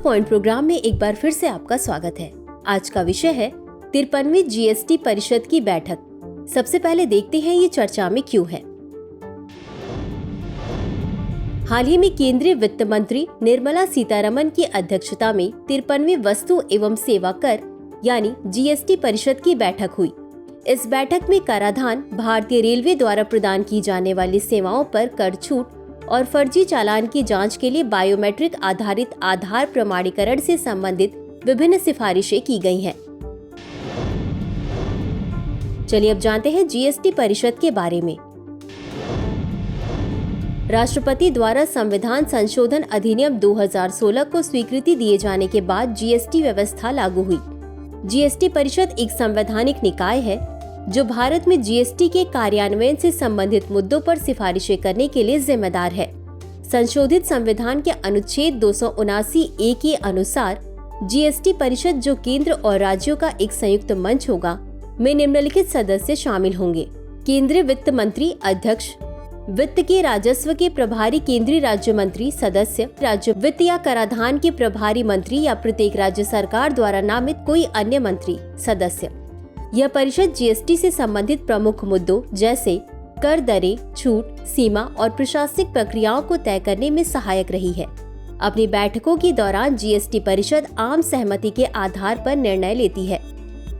Point programme में एक बार फिर से आपका स्वागत है। आज का विषय है 53वीं जीएसटी परिषद की बैठक। सबसे पहले देखते हैं ये चर्चा में क्यों है। हाल ही में केंद्रीय वित्त मंत्री निर्मला सीतारमण की अध्यक्षता में 53वीं वस्तु एवं सेवा कर यानी जीएसटी परिषद की बैठक हुई। इस बैठक में कराधान, भारतीय रेलवे द्वारा प्रदान की जाने वाली सेवाओं पर कर छूट और फर्जी चालान की जांच के लिए बायोमेट्रिक आधारित आधार प्रमाणीकरण से संबंधित विभिन्न सिफारिशें की गई हैं। चलिए अब जानते हैं जीएसटी परिषद के बारे में। राष्ट्रपति द्वारा संविधान संशोधन अधिनियम 2016 को स्वीकृति दिए जाने के बाद जीएसटी व्यवस्था लागू हुई। जीएसटी परिषद एक संवैधानिक निकाय है जो भारत में जीएसटी के कार्यान्वयन से संबंधित मुद्दों पर सिफारिशें करने के लिए जिम्मेदार है। संशोधित संविधान के अनुच्छेद 279A के अनुसार जीएसटी परिषद, जो केंद्र और राज्यों का एक संयुक्त मंच होगा, में निम्नलिखित सदस्य शामिल होंगे। केंद्रीय वित्त मंत्री अध्यक्ष, वित्त के राजस्व के प्रभारी केंद्रीय राज्य मंत्री सदस्य, राज्य वित्त या कराधान के प्रभारी मंत्री या प्रत्येक राज्य सरकार द्वारा नामित कोई अन्य मंत्री सदस्य। यह परिषद जीएसटी से संबंधित प्रमुख मुद्दों जैसे कर दरें, छूट, सीमा और प्रशासनिक प्रक्रियाओं को तय करने में सहायक रही है। अपनी बैठकों के दौरान जीएसटी परिषद आम सहमति के आधार पर निर्णय लेती है।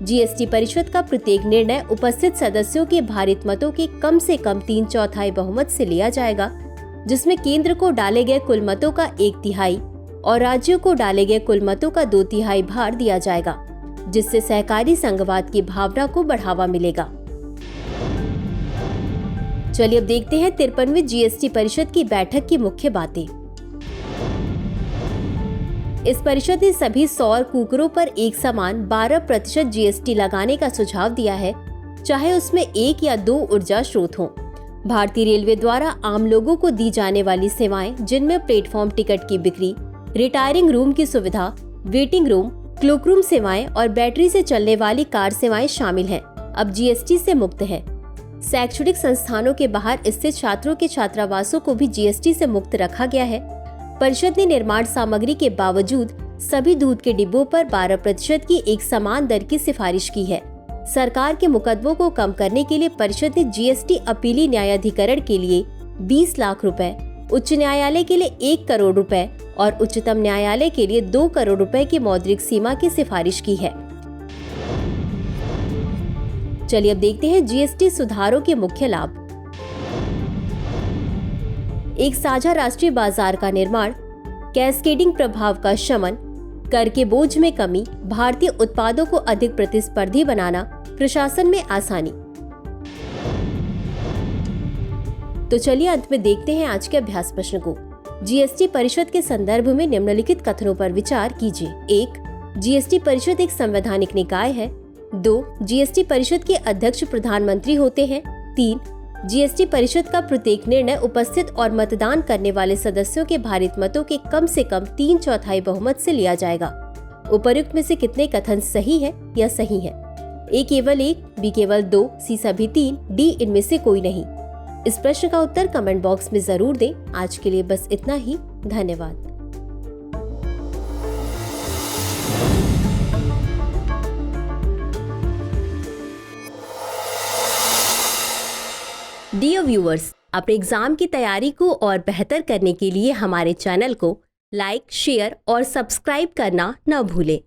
जीएसटी परिषद का प्रत्येक निर्णय उपस्थित सदस्यों के भारित मतों के कम से कम 3/4 बहुमत से लिया जाएगा, जिसमें केंद्र को डाले गए कुल मतों का 1/3 और राज्यों को डाले गए कुल मतों का 2/3 भार दिया जाएगा, जिससे सहकारी संघवाद की भावना को बढ़ावा मिलेगा। चलिए अब देखते हैं 53वीं जीएसटी परिषद की बैठक की मुख्य बातें। इस परिषद ने सभी सौर कुकरों पर एक समान 12% जीएसटी लगाने का सुझाव दिया है, चाहे उसमें 1 या 2 ऊर्जा स्रोत हों। भारतीय रेलवे द्वारा आम लोगों को दी जाने वाली सेवाएं, जिनमें प्लेटफॉर्म टिकट की बिक्री, रिटायरिंग रूम की सुविधा, वेटिंग रूम, क्लोक रूम सेवाएं और बैटरी से चलने वाली कार सेवाएं शामिल हैं, अब जीएसटी से मुक्त है। शैक्षणिक संस्थानों के बाहर स्थित छात्रों के छात्रावासों को भी जीएसटी से मुक्त रखा गया है। परिषद ने निर्माण सामग्री के बावजूद सभी दूध के डिब्बों पर 12% की एक समान दर की सिफारिश की है। सरकार के मुकदमों को कम करने के लिए परिषद ने जीएसटी अपीली न्यायाधिकरण के लिए 20 लाख रुपए, उच्च न्यायालय के लिए 1 करोड़ रुपए और उच्चतम न्यायालय के लिए 2 करोड़ रुपए की मौद्रिक सीमा की सिफारिश की है। चलिए अब देखते हैं जीएसटी सुधारों के मुख्य लाभ। एक साझा राष्ट्रीय बाजार का निर्माण, कैस्केडिंग प्रभाव का शमन, कर के बोझ में कमी, भारतीय उत्पादों को अधिक प्रतिस्पर्धी बनाना, प्रशासन में आसानी। तो चलिए अंत में देखते हैं आज के अभ्यास प्रश्न को। जीएसटी परिषद के संदर्भ में निम्नलिखित कथनों पर विचार कीजिए। 1. जीएसटी परिषद एक संवैधानिक निकाय है। 2. जीएसटी परिषद के अध्यक्ष प्रधानमंत्री होते हैं। 3. जीएसटी परिषद का प्रत्येक निर्णय उपस्थित और मतदान करने वाले सदस्यों के भारित मतों के कम से कम 3/4 बहुमत से लिया जाएगा। उपर्युक्त में से कितने कथन सही है या सही है? ए केवल 1, बी केवल 2, सी सभी 3, डी इनमें से कोई नहीं। इस प्रश्न का उत्तर कमेंट बॉक्स में जरूर दें। आज के लिए बस इतना ही। धन्यवाद। डियर व्यूअर्स, अपने एग्जाम की तैयारी को और बेहतर करने के लिए हमारे चैनल को लाइक, शेयर और सब्सक्राइब करना न भूलें।